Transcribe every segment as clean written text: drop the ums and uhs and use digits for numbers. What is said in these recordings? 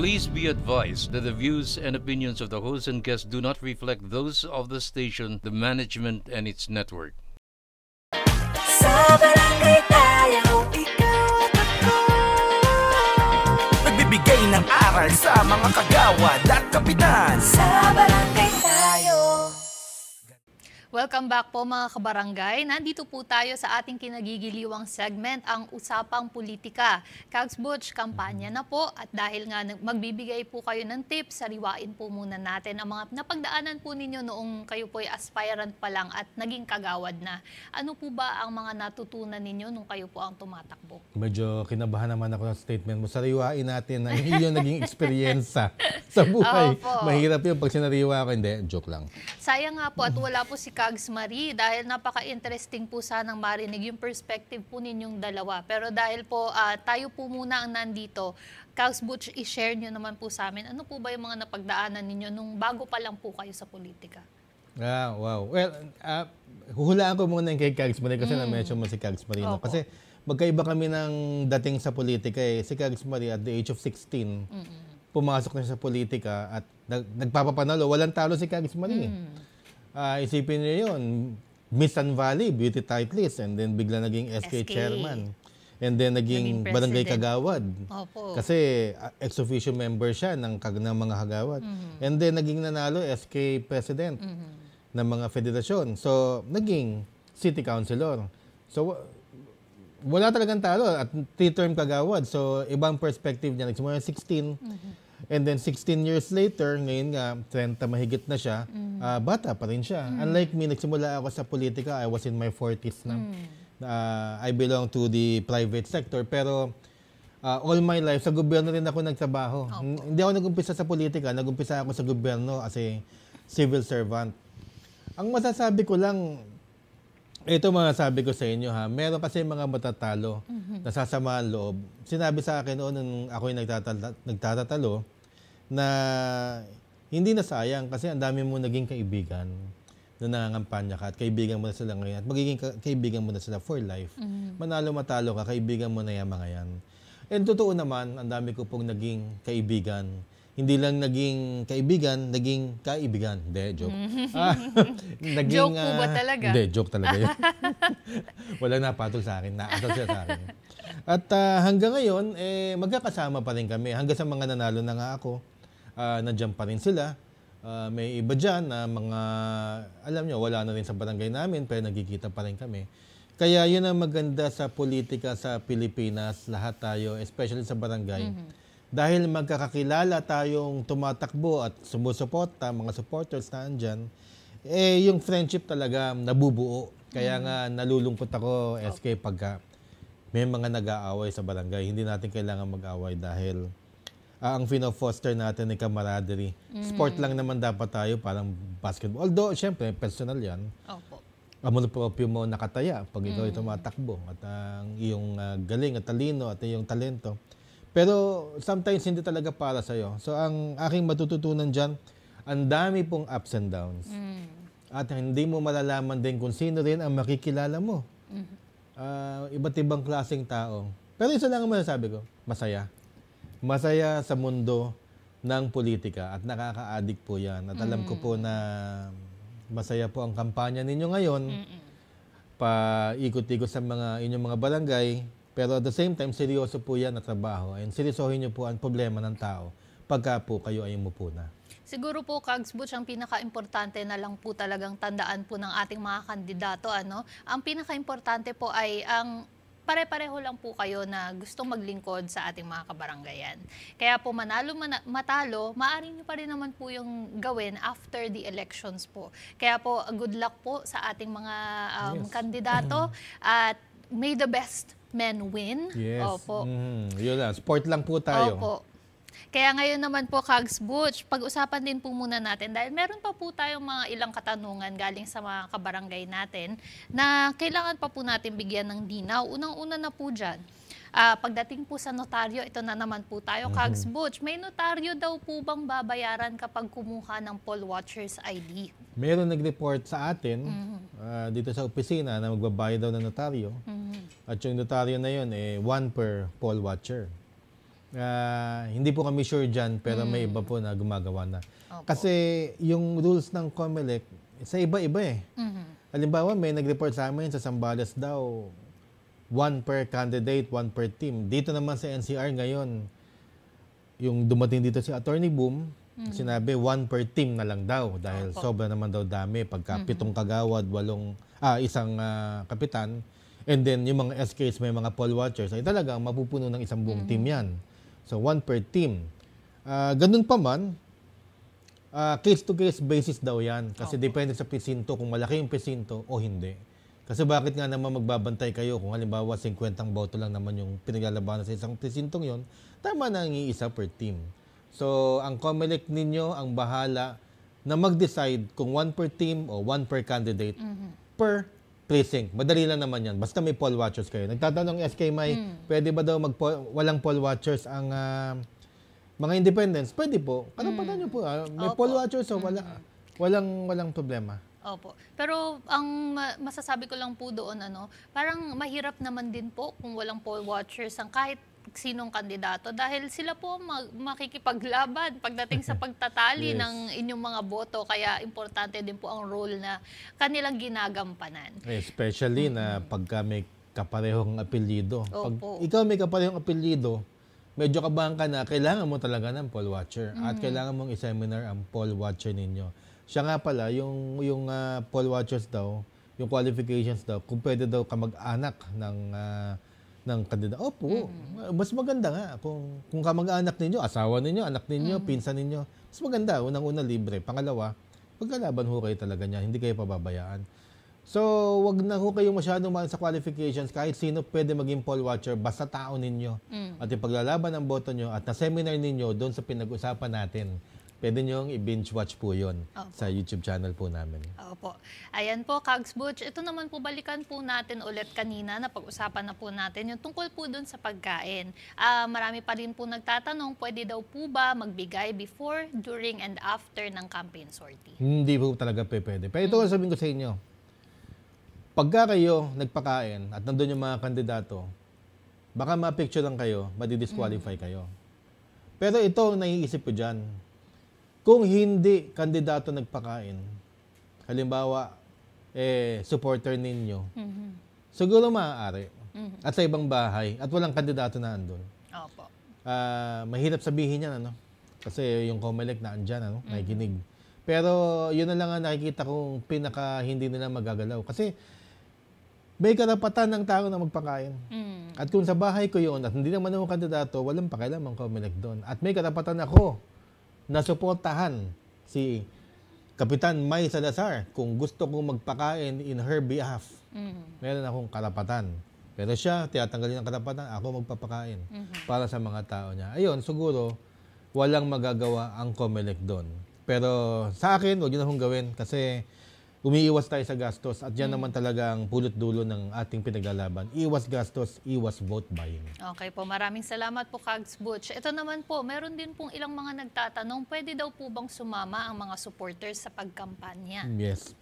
Please be advised that the views and opinions of the host and guests do not reflect those of the station, the management, and its network. Sa barangay tayo, ikaw at ako. Nagbibigay ng aral sa mga kagawad at kapitan. Sa barangay tayo. Welcome back po mga kabarangay. Nandito po tayo sa ating kinagigiliwang segment, ang Usapang Politika. Kags Butch, kampanya na po at dahil nga magbibigay po kayo ng tips, sariwain po muna natin ang mga napagdaanan po ninyo noong kayo po ay aspirant pa lang at naging kagawad na. Ano po ba ang mga natutunan ninyo nung kayo po ang tumatakbo? Medyo kinabahan naman ako ng statement mo. Sariwain natin ang iyong naging experience sa buhay. Opo. Mahirap yun pag sinariwa ko. Hindi, joke lang. Sayang nga po at wala po si Kags Marie dahil napaka-interesting po sanang marinig yung perspective po ninyong dalawa. Pero dahil po tayo po muna ang nandito, Kags Butch, i-share nyo naman po sa amin, ano po ba yung mga napagdaanan ninyo nung bago pa lang po kayo sa politika? Wow. Well, huhulaan ko muna yung kay Kags Marie kasi na-mention mo si Kags Marie. No? Kasi magkaiba kami ng dating sa politika. Si Kags Marie at the age of 16, pumasok na siya sa politika at nagpapapanalo. Walang talo si Kags Marie. Isipin niyo yun, Miss Sun Valley, beauty titleist, and then bigla naging SK chairman. And then naging barangay kagawad. Opo. Kasi ex-officio member siya ng mga kagawad. And then naging nanalo SK president ng mga federasyon. So, naging city councilor. So, wala talagang talo at 3-term kagawad. So, ibang perspective niya. Nagsimula 16. And then 16 years later, ngayon nga, 30 mahigit na siya, bata pa rin siya. Unlike me, nagsimula ako sa politika, I was in my 40s na. I belong to the private sector, pero all my life, sa gobyerno rin ako nagtrabaho. Hindi ako nag-umpisa sa politika, nag-umpisa ako sa gobyerno as a civil servant. Ang masasabi ko lang, ito mga sabi ko sa inyo ha, meron kasi mga matatalo, nasasama ang loob. Sinabi sa akin noon nung ako'y nagtatatalo na hindi na sayang kasi ang dami mo naging kaibigan na nangangampanya ka at kaibigan mo na sila ngayon at magiging kaibigan mo na sila for life. Manalo matalo ka, kaibigan mo na yung mga yan. And totoo naman, ang dami ko pong naging kaibigan. Hindi lang naging kaibigan, naging kaibigan. Hindi, joke. Naging, joke po ba talaga? Hindi, joke talaga yun. Walang napatol sa akin, naasal siya sa akin. At hanggang ngayon, magkakasama pa rin kami. Hanggang sa mga nanalo na nga ako, nandiyan pa rin sila. May iba dyan na mga, alam nyo, wala na rin sa barangay namin, pero nagkikita pa rin kami. Kaya yun ang maganda sa politika sa Pilipinas, lahat tayo, especially sa barangay. Dahil magkakakilala tayong tumatakbo at sumusuporta, mga supporters na andyan, yung friendship talaga nabubuo. Kaya nga nalulungkot ako, SK, pagka may mga nag-aaway sa barangay. Hindi natin kailangan mag-aaway dahil ang fino-foster natin ay camaraderie. Sport lang naman dapat tayo, parang basketball. Although, syempre, personal yan. Opo. Amon proprio mo nakataya pag ikaw ay tumatakbo. At ang iyong galing at talino at iyong talento. Pero sometimes hindi talaga para sa'yo. So ang aking matututunan dyan, ang dami pong ups and downs. At hindi mo malalaman din kung sino rin ang makikilala mo. Iba't ibang klaseng tao. Pero isa lang ang masasabi ko, masaya. Masaya sa mundo ng politika at nakaka-addict po yan. At alam ko po na masaya po ang kampanya ninyo ngayon. Paikot-ikot sa inyong mga barangay. Pero at the same time, seryoso po yan na trabaho. And seryosohin niyo po ang problema ng tao pagka po kayo ay umupo na. Siguro po, Kags Butch, ang pinaka-importante na lang po talagang tandaan po ng ating mga kandidato. Ang pinaka-importante po ay ang pare-pareho lang po kayo na gustong maglingkod sa ating mga kabaranggayan. Kaya po matalo, maaari nyo pa rin naman po yung gawin after the elections po. Kaya po, good luck po sa ating mga kandidato at may the best men win. Yes. Opo. Yun lang. Sport lang po tayo. Opo. Kaya ngayon naman po, Kags Butch, pag-usapan din po muna natin dahil meron pa po tayong mga ilang katanungan galing sa mga kabarangay natin na kailangan pa po natin bigyan ng dinaw. Unang-una na po dyan, pagdating po sa notaryo, ito na naman po tayo, Kags Butch, may notaryo daw po bang babayaran kapag kumuha ng poll watcher's ID? Meron nag-report sa atin dito sa opisina na magbabayad daw ng notaryo. At yung notaryo na yun, 1 per poll watcher. Hindi po kami sure dyan, pero may iba po na gumagawa na. Opo. Kasi yung rules ng COMELEC, sa iba-iba eh. Halimbawa, may nag-report sa amin sa Zambales daw, 1 per candidate, 1 per team. Dito naman sa NCR ngayon, yung dumating dito si Attorney Boom, sinabi 1 per team na lang daw dahil sobra naman daw dami pagka 7 kagawad, 8, isang kapitan, and then yung mga SKs may mga poll watchers ay talagang mapupuno ng isang buong team yan. So 1 per team. Ganun pa man, case-to-case basis daw yan kasi depende sa presinto kung malaki yung presinto o hindi. Kasi bakit nga naman magbabantay kayo kung halimbawa 50 boto lang naman yung pinaglalabanan sa isang presintong yon, tama na ang iisa per team. So, ang COMELEC ninyo ang bahala na mag-decide kung 1 per team o 1 per candidate per precinct. Madali lang naman yan. Basta may poll watchers kayo. Nagtatanong SK May, pwede ba daw walang poll watchers ang mga independents? Pwede po. Karapatan nyo po. May poll watchers o walang problema. Opo. Pero ang masasabi ko lang po doon, parang mahirap naman din po kung walang poll watchers ang kahit sinong kandidato dahil sila po makikipaglaban pagdating sa pagtatali ng inyong mga boto. Kaya importante din po ang role na kanilang ginagampanan. Especially na pagka may kaparehong apelyido. Pag Opo. ikaw may kaparehong apelyido, medyo kabahan ka na, kailangan mo talaga ng poll watcher at kailangan mong i-seminar ang poll watcher ninyo. Siya nga pala, yung poll watchers daw, yung qualifications daw, kung pwede daw kamag-anak ng kandidato. Opo, mas maganda nga kung kamag-anak ninyo, asawa ninyo, anak ninyo, pinsan ninyo. Mas maganda, unang-una libre. Pangalawa, pagkalaban ho kayo talaga niya, hindi kayo pababayaan. So, wag na ho kayo masyadong mahal sa qualifications. Kahit sino pwede maging poll watcher, basta tao ninyo. At ipaglalaban ang boto nyo at na-seminar ninyo doon sa pinag-usapan natin. Pwede nyo i-binge watch po yun sa YouTube channel po namin. Opo. Ayan po, Kags Butch. Ito naman po, balikan po natin ulit kanina, napag-usapan na po natin yung tungkol po dun sa pagkain. Marami pa rin po nagtatanong, pwede daw po ba magbigay before, during, and after ng campaign sortie? Hindi po talaga pwede. Pero ito sabihin ko sa inyo, pagka kayo nagpakain at nandun yung mga kandidato, baka ma-picture lang kayo, madi-disqualify kayo. Pero ito, naiisip ko dyan, kung hindi kandidato nagpakain, halimbawa, supporter ninyo, siguro maaari. At sa ibang bahay, at walang kandidato na andun. Opo. Mahirap sabihin yan, kasi yung COMELEC na andyan, nakikinig. Pero yun na lang ang nakikita kong pinaka hindi nila magagalaw. Kasi may karapatan ng tao na magpakain. At kung sa bahay ko yun, at hindi naman ako kandidato, walang pakialam ang COMELEC doon. At may karapatan ako na suportahan si Kapitan May Salazar kung gusto kong magpakain in her behalf. Meron akong karapatan. Pero siya, tiyatanggalin ang karapatan, ako magpapakain para sa mga tao niya. Ayun, siguro, walang magagawa ang COMELEC doon. Pero sa akin, huwag yun akong gawin kasi umiiwas tayo sa gastos at yan naman talaga ang pulot-dulo ng ating pinaglalaban. Iwas gastos, iwas vote buying. Okay po, maraming salamat po, Kags Butch. Ito naman po, meron din pong ilang mga nagtatanong, pwede daw po bang sumama ang mga supporters sa pagkampanya? Yes.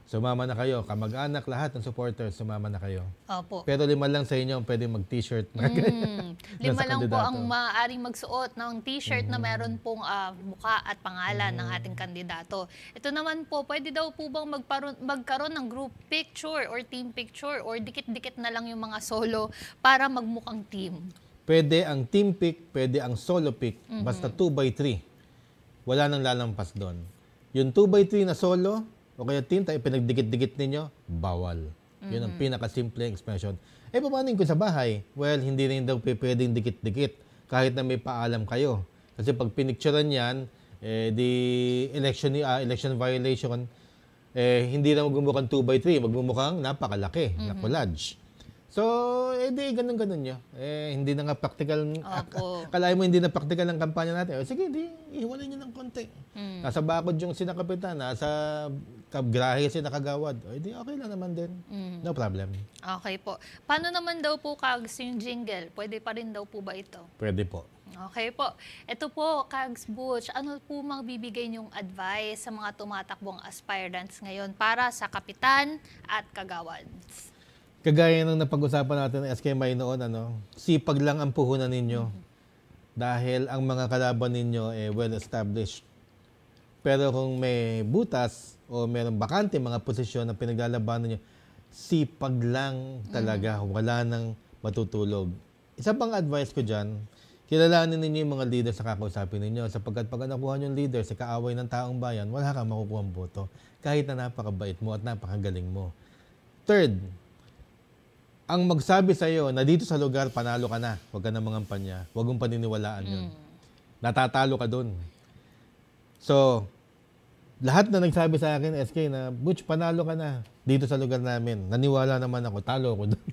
Sumama na kayo. Kamag-anak lahat ng supporters, sumama na kayo. Opo. Pero 5 lang sa inyo ang pwede mag-t-shirt. 5 lang po ang maaaring magsuot ng t-shirt na meron pong mukha at pangalan ng ating kandidato. Ito naman po, pwede daw po bang magkaroon ng group picture or team picture or dikit-dikit na lang yung mga solo para magmukhang team? Pwede ang team pick, pwede ang solo pick, basta 2x3. Wala nang lalampas doon. Yung 2x3 na solo, o kaya team, tayo pinagdikit-dikit ninyo, bawal. Yun ang pinakasimpleng expression. Paano kung sa bahay? Well, hindi rin daw pwedeng dikit-dikit kahit na may paalam kayo. Kasi pag pinicturean yan, the election violation, hindi na magmumukhang 2x3, magmumukhang napakalaki na collage. So, ganun-ganun nyo. Hindi na nga practical. Kalahin mo hindi na practical ang kampanya natin. Sige, ihiwalay nyo ng konti. Nasa bakod yung sinakapitan, nasa grahe sinakagawad. Okay lang naman din. No problem. Okay po. Paano naman daw po, Kags, yung jingle? Pwede pa rin daw po ba ito? Pwede po. Okay po. Ito po, Kags Butch, ano po magbibigay niyong advice sa mga tumatakbong aspirants ngayon para sa kapitan at kagawads? Kagaya ng napag-usapan natin ng SK May noon, sipag lang ang puhunan ninyo. Dahil ang mga kalaban ninyo well-established. Pero kung may butas o mayroong bakante mga posisyon na pinaglalabanan nyo, sipag lang talaga, wala nang matutulog. Isa pang advice ko dyan, kilalanin ninyo yung mga leader sa kakausapin ninyo sapagkat pag nakuha yung leader sa kaaway ng taong bayan, wala kang makukuha ang boto kahit na napakabait mo at napakagaling mo. Third, ang magsabi sa iyo na dito sa lugar panalo ka na, huwag ka na mangampanya, huwag mong paniniwalaan yun. Natatalo ka dun. So, lahat na nagsabi sa akin, SK, na Butch, panalo ka na dito sa lugar namin. Naniwala naman ako, talo ako dun.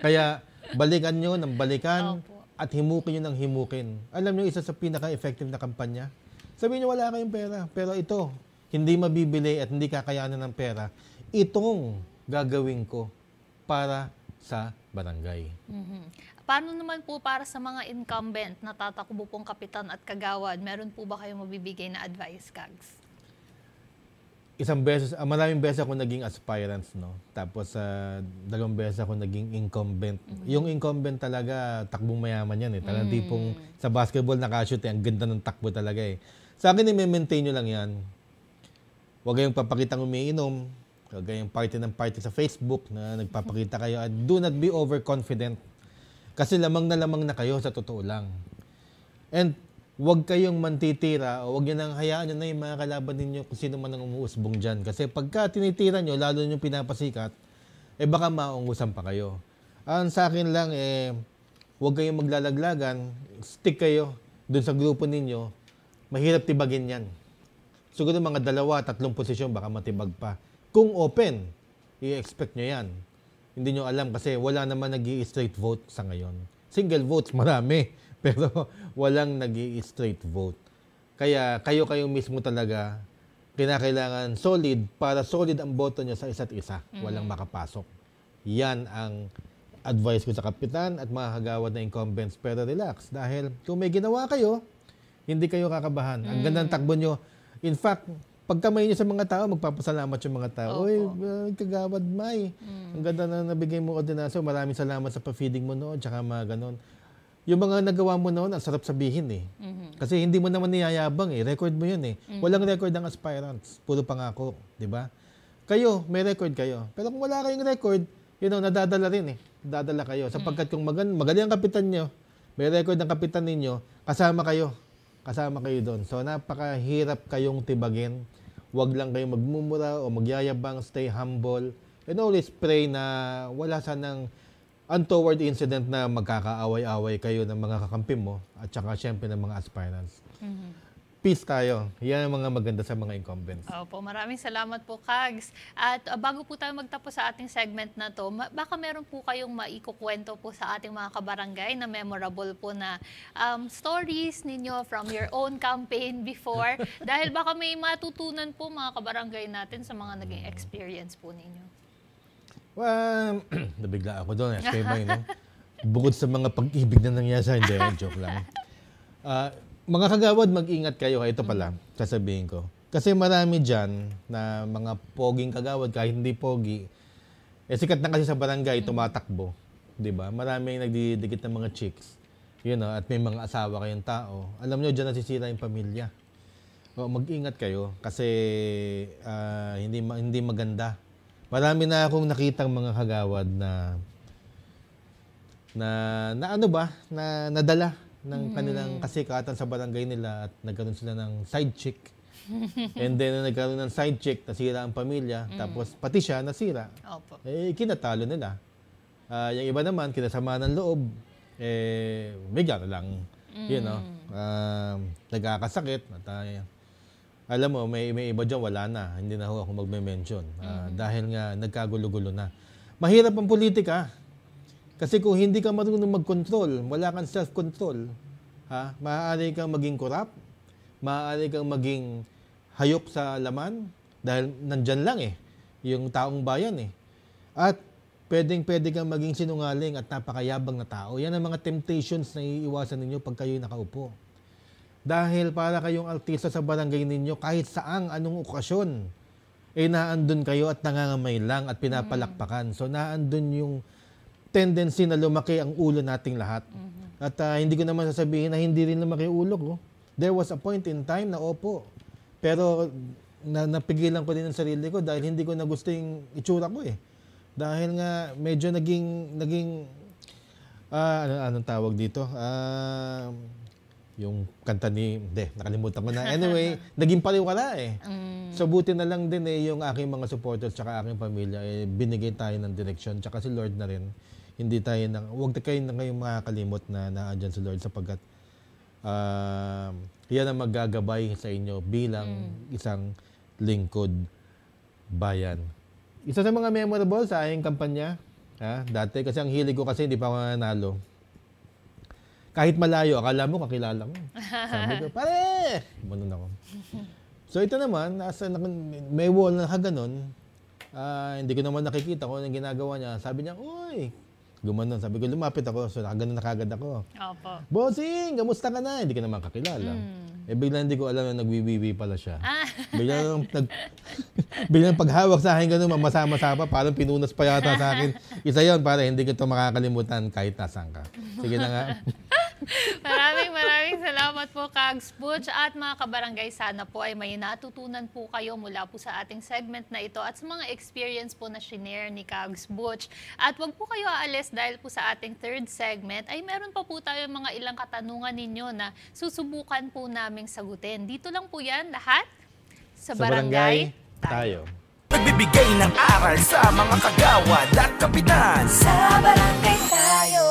Kaya, balikan nyo ng balikan at himukin nyo ng himukin. Alam nyo, isa sa pinaka-effective na kampanya, sabihin nyo wala kayong pera, pero ito, hindi mabibili at hindi kakayanan ng pera, itong gagawin ko para sa barangay. Paano naman po para sa mga incumbent na tatakbo pong kapitan at kagawad? Meron po ba kayong mabibigay na advice, Kags? Maraming beses ako naging aspirants, no? Tapos, 2 beses ako naging incumbent. Yung incumbent talaga, takbong mayaman yan, eh. Talagang tipong sa basketball nakashoot, ang ganda ng takbo talaga, eh. Sa akin, i-maintain nyo lang yan. Huwag kayong papakitang umiinom. Huwag kayong party sa Facebook na nagpapakita kayo. At do not be overconfident. Kasi lamang na kayo sa totoo lang. And huwag kayong mantitira o huwag nyo nang hayaan nyo na yung mga kalaban ninyo kung sino man ang umuusbong dyan. Kasi pagka tinitira nyo, lalo nyo pinapasikat, baka maungusan pa kayo. Ang sa akin lang, huwag kayong maglalaglagan, stick kayo dun sa grupo ninyo, mahirap tibagin yan. Siguro mga 2-3 posisyon, baka matibag pa. Kung open, i-expect nyo yan. Hindi nyo alam kasi wala naman nag-i-straight vote sa ngayon. Single votes, marami. Pero walang nag-i-straight vote. Kaya kayo mismo talaga kinakailangan solid para solid ang boto nyo sa isa't isa. Walang makapasok. Yan ang advice ko sa kapitan at mga kagawad na incumbents. Pero relax. Dahil kung may ginawa kayo, hindi kayo kakabahan. Ang ganda ng takbo nyo. In fact, pagkamay nyo sa mga tao, magpapasalamat yung mga tao. Oy, kagawad May. Ang ganda na nabigay mo ordinasyon. Maraming salamat sa pa-feeding mo noon. Tsaka mga ganon. Yung mga nagawa mo noon, ang sarap sabihin eh. Kasi hindi mo naman niyayabang eh. Record mo yun eh. Walang record ng aspirants. Puro pangako. Diba? Kayo, may record kayo. Pero kung wala kayong record, nadadala rin eh. Dadala kayo. Sapagkat kung magaling ang kapitan nyo, may record ng kapitan ninyo, kasama kayo. Kasama kayo doon. So, napakahirap kayong tibagin. Huwag lang kayong magmumura o magyayabang, stay humble. And always pray na wala sanang untoward incident na magkakaaway-away kayo ng mga kakampi mo at saka syempre ng mga aspirants. Peace tayo. Yan ang mga maganda sa mga incumbents. Opo, maraming salamat po, Kags. At bago po tayo magtapos sa ating segment na to, baka meron po kayong maikukwento po sa ating mga kabarangay na memorable po na stories ninyo from your own campaign before. Dahil baka may matutunan po mga kabarangay natin sa mga naging experience po ninyo. Well, nabigla ako doon. No? Bukod sa mga pag-ibig na nangyari sa hindi, joke lang. Mga kagawad, mag-ingat kayo. Ito pala, sasabihin ko. Kasi marami dyan na mga poging kagawad, kahit hindi pogi, sikat na kasi sa barangay, tumatakbo. Diba? Maraming nagdidikit ng mga chicks. At may mga asawa kayong tao. Alam nyo, dyan nasisira yung pamilya. Mag-ingat kayo kasi hindi maganda. Marami na akong nakitang mga kagawad na nadala ng kanilang kasikatan sa barangay nila at nagkaroon sila ng side chick. And then, nagkaroon ng side chick, nasira ang pamilya, tapos pati siya nasira. Opo. Kinatalo nila. Yung iba naman, kinasama ng loob, may gana lang. Nagkakasakit. At, alam mo, may iba dyan, wala na. Hindi na ako magme-mention. Dahil nga, nagkagulo-gulo na. Mahirap ang politika. Kasi kung hindi ka marunong mag-control, wala kang self-control, maaari kang maging corrupt, maaari kang maging hayop sa laman, dahil nandyan lang yung taong bayan At pwede kang maging sinungaling at napakayabang na tao. Yan ang mga temptations na iiwasan ninyo pag kayo'y nakaupo. Dahil para kayong artista sa barangay ninyo, kahit saang anong okasyon, naandun kayo at nangangamay lang at pinapalakpakan. So naandun yung tendency na lumaki ang ulo nating lahat. At hindi ko naman sasabihin na hindi rin lumaki ulo ko. There was a point in time na opo. Pero napigilan ko din ang sarili ko dahil hindi ko na gusto yung itsura ko eh. Dahil nga medyo naging anong tawag dito? Yung kanta nakalimutan ko na. Anyway, naging paliwala eh. So buti na lang din yung aking mga supporters tsaka aking pamilya binigay tayo ng direksyon tsaka si Lord na rin. Hindi tayo huwag kayo na kayong makakalimot na naandyan si Lord sapagkat yan ang maggagabay sa inyo bilang isang lingkod bayan. Isa sa mga memorable sa aking kampanya, dati kasi ang hilig ko kasi hindi pa ako nanalo. Kahit malayo, akala mo kakilala mo. Sabi ko, pare! Ganun ako. So ito naman, may wall na ganon. Hindi ko naman nakikita kung anong ginagawa niya. Sabi niya, uy! Gumanon. Sabi ko, lumapit ako. So nakaganon na kagad ako. Opo. Bossing, kamusta ka na? Hindi ka naman kakilala. Biglang hindi ko alam na nagwiwiwi pala siya. Biglang paghawak sa akin ganun, masama-sama, parang pinunas pa yata sa akin. Isa yon para hindi ko ito makakalimutan kahit nasaan ka. Sige na nga. Maraming salamat po, Kags Butch. At mga kabarangay, sana po ay may natutunan po kayo mula po sa ating segment na ito at sa mga experience po na shinare ni Kags Butch. At wag po kayo aalis dahil po sa ating third segment ay meron pa po tayo mga ilang katanungan ninyo na susubukan po naming sagutin. Dito lang po yan lahat sa Barangay Tayo. Nagbibigay ng aral sa mga kagawad at kapitan. Sa barangay tayo.